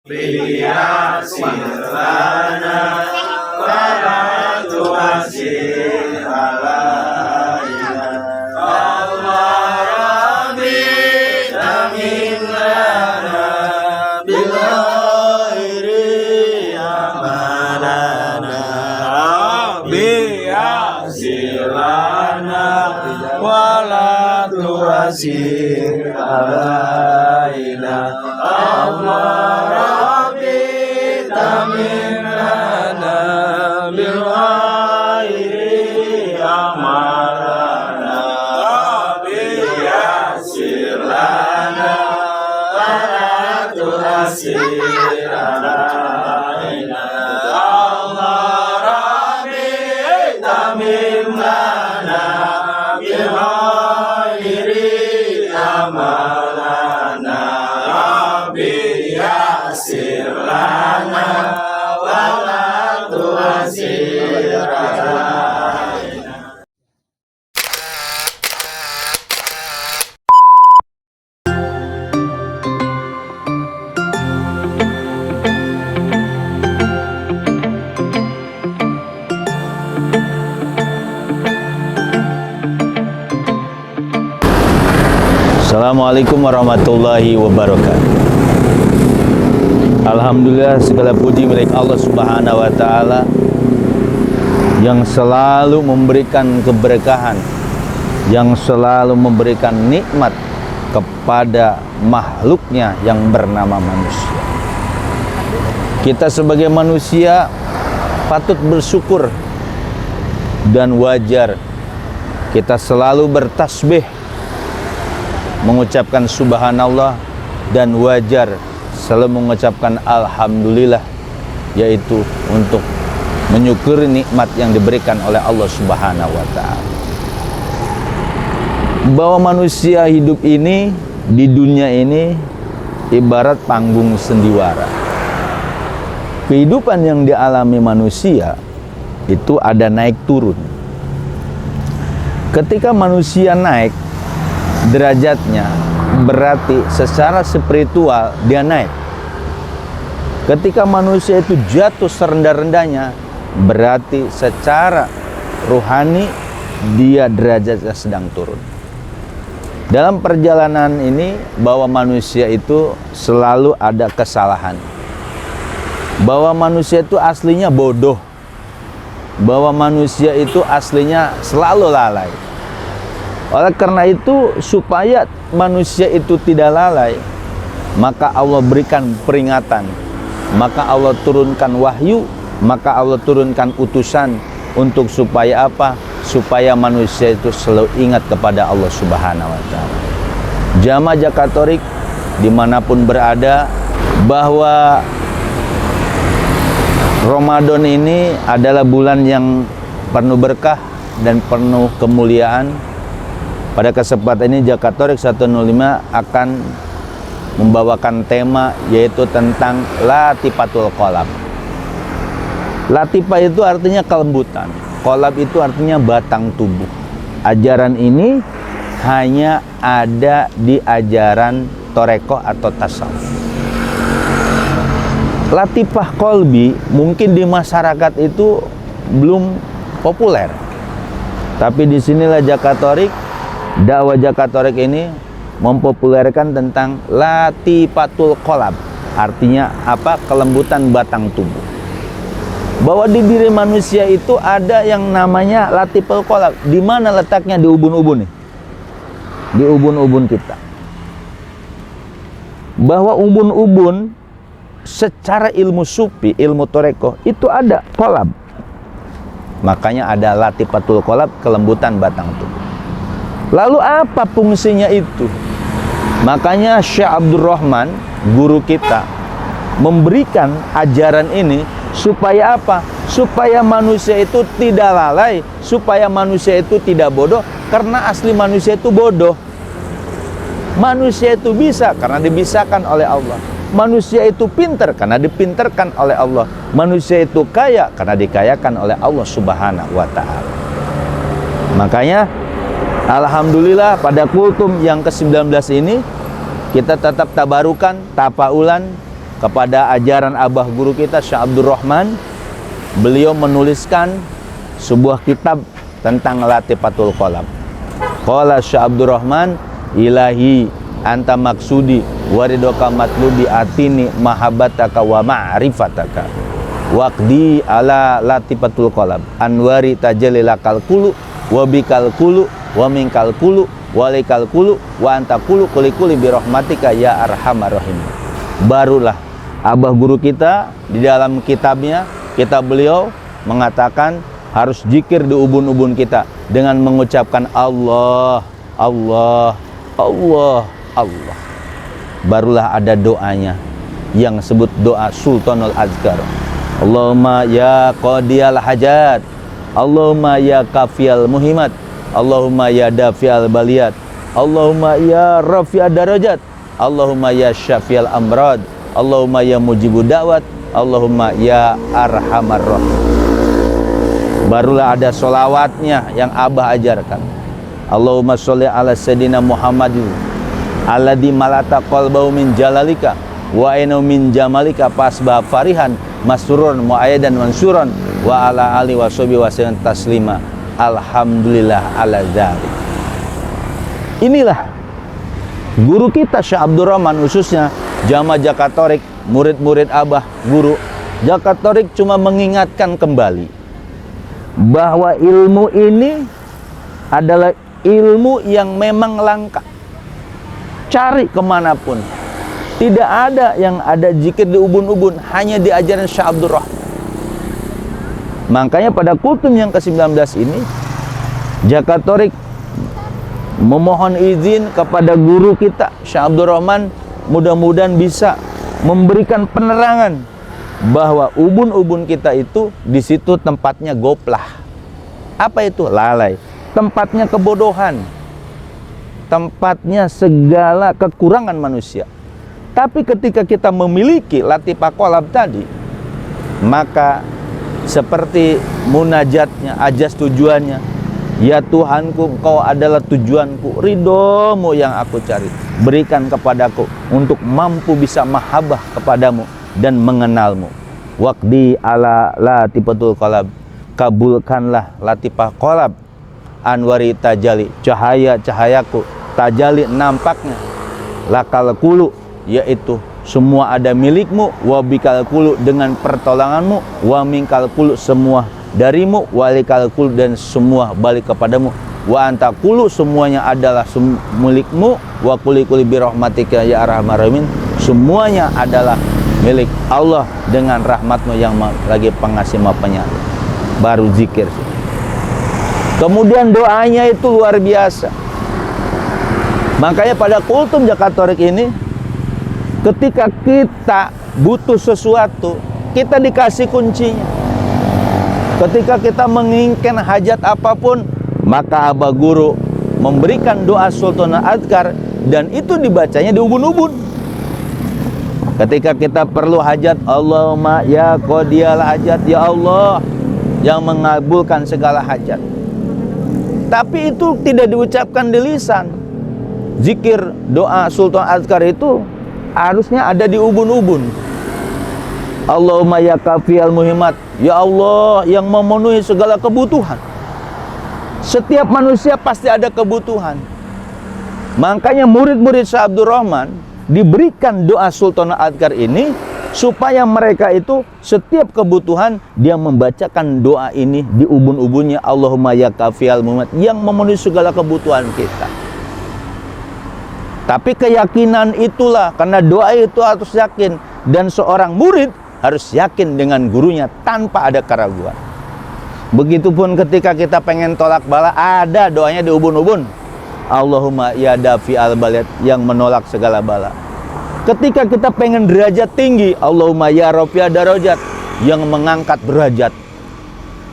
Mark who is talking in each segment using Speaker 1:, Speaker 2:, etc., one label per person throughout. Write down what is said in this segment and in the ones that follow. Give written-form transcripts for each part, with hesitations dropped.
Speaker 1: Liyasir lana wala tu'assir alaina. Allah Rabbi tamim lana bil khairi amalana. Rabbi yasir lana wala tu'assir alaina. Allah Amin lana bil khairi amalana. Rabbi yassir lana wala tu'assir alaina. Allah Rabbi tamim lana bil khairi amalana. Rabbi yassir lana wala tu'assir alaina.
Speaker 2: Assalamualaikum warahmatullahi wabarakatuh. Alhamdulillah, segala puji milik Allah Subhanahu wa Ta'ala yang selalu memberikan keberkahan, yang selalu memberikan nikmat kepada makhluknya yang bernama manusia. Kita sebagai manusia patut bersyukur dan wajar kita selalu bertasbih, mengucapkan subhanallah, dan wajar selalu mengucapkan alhamdulillah, yaitu untuk menyukuri nikmat yang diberikan oleh Allah Subhanahu wa Ta'ala. Bahwa manusia hidup ini di dunia ini ibarat panggung sendiwara. Kehidupan yang dialami manusia itu ada naik turun. Ketika manusia naik derajatnya, berarti secara spiritual dia naik. Ketika manusia itu jatuh serendah-rendahnya, berarti secara rohani dia derajatnya sedang turun. Dalam perjalanan ini, bahwa manusia itu selalu ada kesalahan, bahwa manusia itu aslinya bodoh, bahwa manusia itu aslinya selalu lalai. Oleh karena itu, supaya manusia itu tidak lalai, maka Allah berikan peringatan, maka Allah turunkan wahyu, maka Allah turunkan utusan untuk supaya apa? Supaya manusia itu selalu ingat kepada Allah Subhanahu wa Ta'ala. Jamaah Jakatorik dimanapun berada, bahwa Ramadan ini adalah bulan yang penuh berkah dan penuh kemuliaan. Pada kesempatan ini Jakatorik 105 akan membawakan tema, yaitu tentang Latifatul Qalab. Latifah itu artinya kelembutan, qalab itu artinya batang tubuh. Ajaran ini hanya ada di ajaran Torekoh atau Tasawuf. Latifah qalbi mungkin di masyarakat itu belum populer, tapi disinilah Jakatorik, dakwah Jakatorik ini mempopulerkan tentang Latifatul Qalab. Artinya apa? Kelembutan batang tubuh. Bahwa di diri manusia itu ada yang namanya Latifatul Qalab. Di mana letaknya? Di ubun-ubun nih. Di ubun-ubun kita. Bahwa ubun-ubun secara ilmu sufi, ilmu torekoh itu ada qalab. Makanya ada Latifatul Qalab, kelembutan batang tubuh. Lalu apa fungsinya itu? Makanya Syekh Abdurrahman, guru kita, memberikan ajaran ini supaya apa? Supaya manusia itu tidak lalai, supaya manusia itu tidak bodoh, karena asli manusia itu bodoh. Manusia itu bisa karena dibisakan oleh Allah. Manusia itu pintar karena dipintarkan oleh Allah. Manusia itu kaya karena dikayakan oleh Allah Subhanahu wa Ta'ala. Makanya alhamdulillah pada kultum yang ke-19 ini kita tetap tabarukan, tafaulan kepada ajaran abah guru kita Syekh Abdurrahman. Beliau menuliskan sebuah kitab tentang Latifatul Qalam. Qala Syekh Abdurrahman, ilahi anta maksudi waridoka matlubi atini mahabbataka wa ma'rifataka waqdi ala Latifatul Qalam anwari tajalilakal kulu wabikal kulu wa minkal kulu walikal kulu wa anta kulu kulikuli birahmatika ya arhamar rahim. Barulah abah guru kita di dalam kitabnya, kitab beliau mengatakan harus zikir di ubun-ubun kita dengan mengucapkan Allah, Allah, Allah, Allah. Barulah ada doanya yang sebut doa Sultanul Azkar. Allahumma ya qadiyal hajat, Allahumma ya kafiyal muhimat, Allahumma ya dafiyal baliyat, Allahumma ya rafi'ad darajat, Allahumma ya syafi'al amrad, Allahumma ya mujibud da'wat, Allahumma ya arhamar rahim. Barulah ada solawatnya yang abah ajarkan. Allahumma sholli ala sayyidina Muhammadin alladzi malata qalbahu min jalalika wa ainu min jamalika pasbah farihan masrurun muayyadan mansuran wa ala ali wa sahbihi wa sallam taslima. Alhamdulillah ala dzalik. Inilah guru kita Syekh Abdurrahman, khususnya jamaah Jakatorik, murid-murid abah guru Jakatorik cuma mengingatkan kembali bahwa ilmu ini adalah ilmu yang memang langka. Cari kemanapun, tidak ada yang ada zikir di ubun-ubun, hanya diajarin Syekh Abdurrahman. Makanya pada kultum yang ke-19 ini Jakatorik memohon izin kepada guru kita Syekh Abdurrahman, mudah-mudahan bisa memberikan penerangan bahwa ubun-ubun kita itu di situ tempatnya goplah. Apa itu? Lalai. Tempatnya kebodohan. Tempatnya segala kekurangan manusia. Tapi ketika kita memiliki Latifah Qalam tadi, maka seperti munajatnya, ajas tujuannya, ya Tuhanku, Engkau adalah tujuanku, ridhomu yang aku cari. Berikan kepadaku untuk mampu bisa mahabbah kepadamu dan mengenalmu. Waqdi ala Latifatul Qalam, kabulkanlah Latifah Qalam, anwari tajali, cahaya-cahayaku, tajali nampaknya, lakal kulu, yaitu semua ada milikmu, wabikal kulu dengan pertolonganmu, wa minkal kulu semua darimu, walikal kulu dan semua balik kepadamu, wa anta kulu semuanya adalah milikmu, wa kulikuli birahmatika ya arhamar rahimin, semuanya adalah milik Allah dengan rahmatmu yang lagi pengasih maha penyayang. Baru zikir. Kemudian doanya itu luar biasa. Makanya pada kultum Jakatorik ini, ketika kita butuh sesuatu, kita dikasih kuncinya. Ketika kita menginginkan hajat apapun, maka abah guru memberikan doa Sultanul Azkar, dan itu dibacanya di ubun-ubun. Ketika kita perlu hajat, Allahumma ya qadiyal hajat, ya Allah yang mengabulkan segala hajat. Tapi itu tidak diucapkan di lisan. Zikir doa Sultanul Azkar itu harusnya ada di ubun-ubun. Allahumma ya kafiyal muhimat, ya Allah yang memenuhi segala kebutuhan. Setiap manusia pasti ada kebutuhan. Makanya murid-murid Syekh Abdurrahman diberikan doa Sultanul Azkar ini supaya mereka itu setiap kebutuhan dia membacakan doa ini di ubun-ubunnya. Allahumma ya kafiyal muhimat, yang memenuhi segala kebutuhan kita. Tapi keyakinan itulah, karena doa itu harus yakin, dan seorang murid harus yakin dengan gurunya tanpa ada keraguan. Begitupun ketika kita pengen tolak bala, ada doanya di ubun-ubun. Allahumma ya dafi al-baliyat, yang menolak segala bala. Ketika kita pengen derajat tinggi, Allahumma ya rafi'ad darajat, yang mengangkat derajat.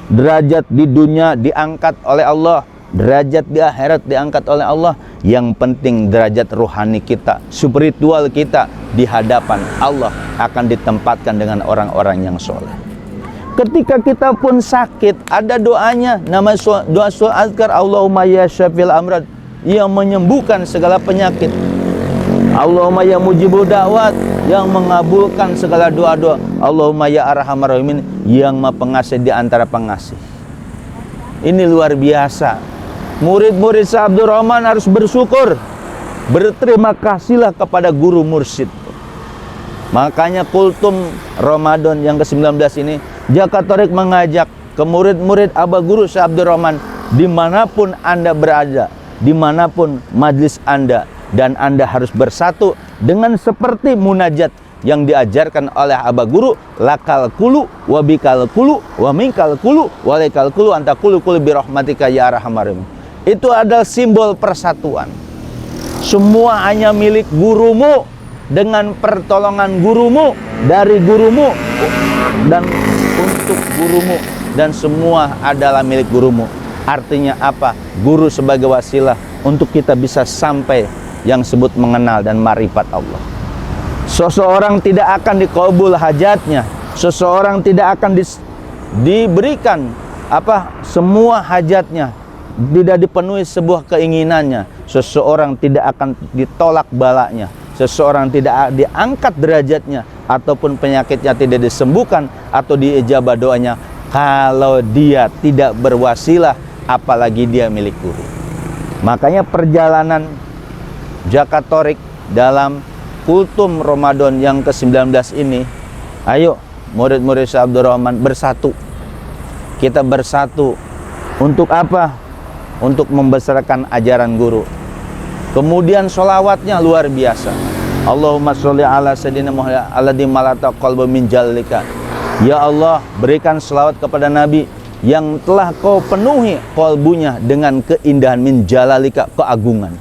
Speaker 2: Derajat di dunia diangkat oleh Allah, derajat di akhirat diangkat oleh Allah. Yang penting derajat rohani kita, spiritual kita di hadapan Allah akan ditempatkan dengan orang-orang yang soleh. Ketika kita pun sakit, ada doanya, nama doa Sultanul Azkar, Allahumma ya syafi'al amrad, yang menyembuhkan segala penyakit. Allahumma ya mujibud da'wat, yang mengabulkan segala doa-doa. Allahumma ya arhamar rahimin, yang maha pengasih di antara pengasih. Ini luar biasa. Murid-murid Syekh Abdul Rahman harus bersyukur, berterima kasihlah kepada guru mursyid. Makanya kultum Ramadan yang ke-19 ini, Jakarta Tarik mengajak ke murid-murid Abah Guru Syekh Abdul Rahman, dimanapun Anda berada, dimanapun majlis Anda, dan Anda harus bersatu dengan seperti munajat yang diajarkan oleh Abah Guru, lakal kulu, wabikal kulu, wamingkal kulu, walaikal kulu, anta kulu kulu birahmatika ya arhamar rahimin. Itu adalah simbol persatuan. Semua hanya milik gurumu, dengan pertolongan gurumu, dari gurumu, dan untuk gurumu, dan semua adalah milik gurumu. Artinya apa? Guru sebagai wasilah untuk kita bisa sampai yang disebut mengenal dan marifat Allah. Seseorang tidak akan dikabul hajatnya, seseorang tidak akan diberikan semua hajatnya, tidak dipenuhi sebuah keinginannya, seseorang tidak akan ditolak balanya, seseorang tidak diangkat derajatnya, ataupun penyakitnya tidak disembuhkan atau diijabah doanya kalau dia tidak berwasilah, apalagi dia milik guru. Makanya perjalanan Jakarta Tarik dalam kultum Ramadan yang ke-19 ini, ayo murid-murid Syekh Abdul Rahman bersatu. Kita bersatu untuk apa? Untuk membesarkan ajaran guru. Kemudian sholawatnya luar biasa. Allahumma sholli ala sayyidina Muhammad alladzi malata qalbu min jalika. Ya Allah, berikan sholawat kepada Nabi yang telah kau penuhi kalbunya dengan keindahan, min jalalika, keagungan.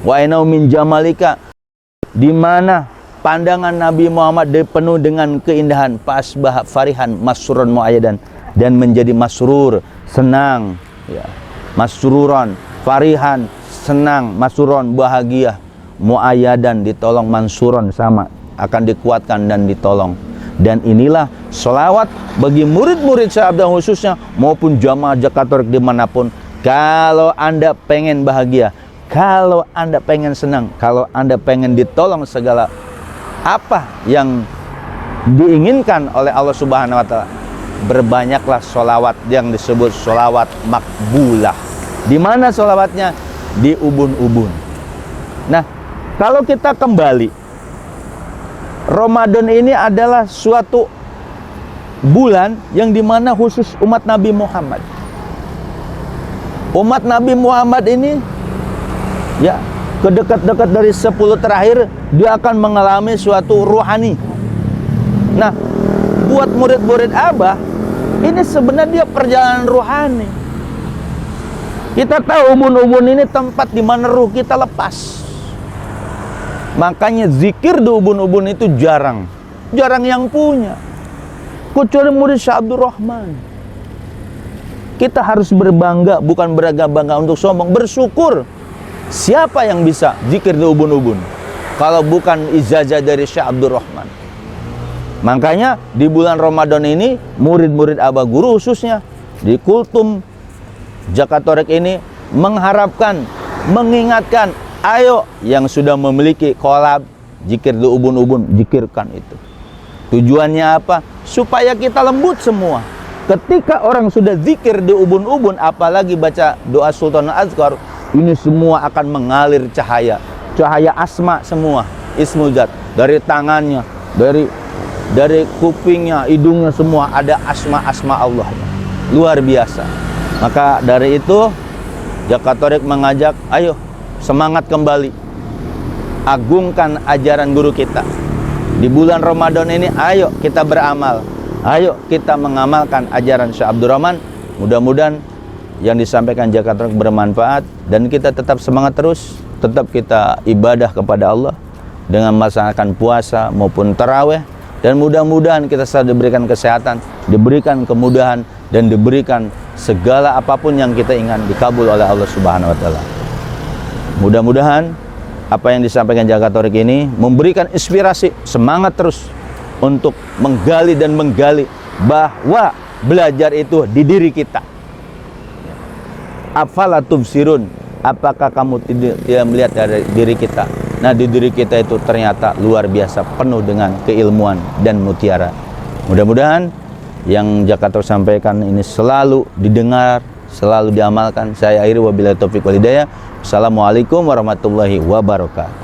Speaker 2: Wa inau min jamalika, di mana pandangan Nabi Muhammad dipenuhi dengan keindahan, pasbah farihan masruran muayyadan, dan menjadi masrur, senang, ya. Masruron, farihan, senang, masruron, bahagia, muayyadan, ditolong, mansuron, sama, akan dikuatkan dan ditolong. Dan inilah sholawat bagi murid-murid Syekh Abdul khususnya maupun jamaah Jakarta Tarik dimanapun. Kalau Anda pengen bahagia, kalau Anda pengen senang, kalau Anda pengen ditolong segala apa yang diinginkan oleh Allah Subhanahu wa Ta'ala, berbanyaklah sholawat yang disebut sholawat makbulah. Di mana sholawatnya? Di ubun-ubun. Nah, kalau kita kembali, Ramadan ini adalah suatu bulan yang dimana khusus umat Nabi Muhammad. Umat Nabi Muhammad ini, ya, kedekat-dekat dari 10 terakhir, dia akan mengalami suatu ruhani. Nah, buat murid-murid Abah, ini sebenarnya perjalanan ruhani. Kita tahu ubun-ubun ini tempat di mana ruh kita lepas. Makanya zikir di ubun-ubun itu jarang yang punya, kecuali murid Syekh Abdul Rahman. Kita harus berbangga, bukan bangga untuk sombong, bersyukur. Siapa yang bisa zikir di ubun-ubun kalau bukan ijazah dari Syekh Abdul Rahman? Makanya di bulan Ramadan ini, murid-murid Abah Guru khususnya di kultum Jakarta Tarik ini mengharapkan, mengingatkan, ayo yang sudah memiliki kolab zikir di ubun-ubun, zikirkan itu. Tujuannya apa? Supaya kita lembut semua. Ketika orang sudah zikir di ubun-ubun, apalagi baca doa Sultan Azkar, ini semua akan mengalir cahaya asma semua, ismul zat, dari tangannya, dari kupingnya, hidungnya, semua ada asma Allah. Luar biasa. Maka dari itu Jakarta Tarik mengajak, ayo semangat kembali, agungkan ajaran guru kita. Di bulan Ramadan ini, ayo kita beramal, ayo kita mengamalkan ajaran Syekh Abdul Rahman. Mudah-mudahan yang disampaikan Jakarta Tarik bermanfaat, dan kita tetap semangat terus, tetap kita ibadah kepada Allah dengan melaksanakan puasa maupun tarawih. Dan mudah-mudahan kita selalu diberikan kesehatan, diberikan kemudahan, dan diberikan segala apapun yang kita inginkan dikabul oleh Allah Subhanahu wa Ta'ala. Mudah-mudahan apa yang disampaikan Jakarta Tarik ini memberikan inspirasi, semangat terus untuk menggali dan menggali bahwa belajar itu di diri kita. Afala tubsirun, apakah kamu tidak melihat dari diri kita? Nah, di diri kita itu ternyata luar biasa, penuh dengan keilmuan dan mutiara. Mudah-mudahan yang Jakarta sampaikan ini selalu didengar, selalu diamalkan. Saya akhiri wabillahi taufiq wal hidayah. Assalamualaikum warahmatullahi wabarakatuh.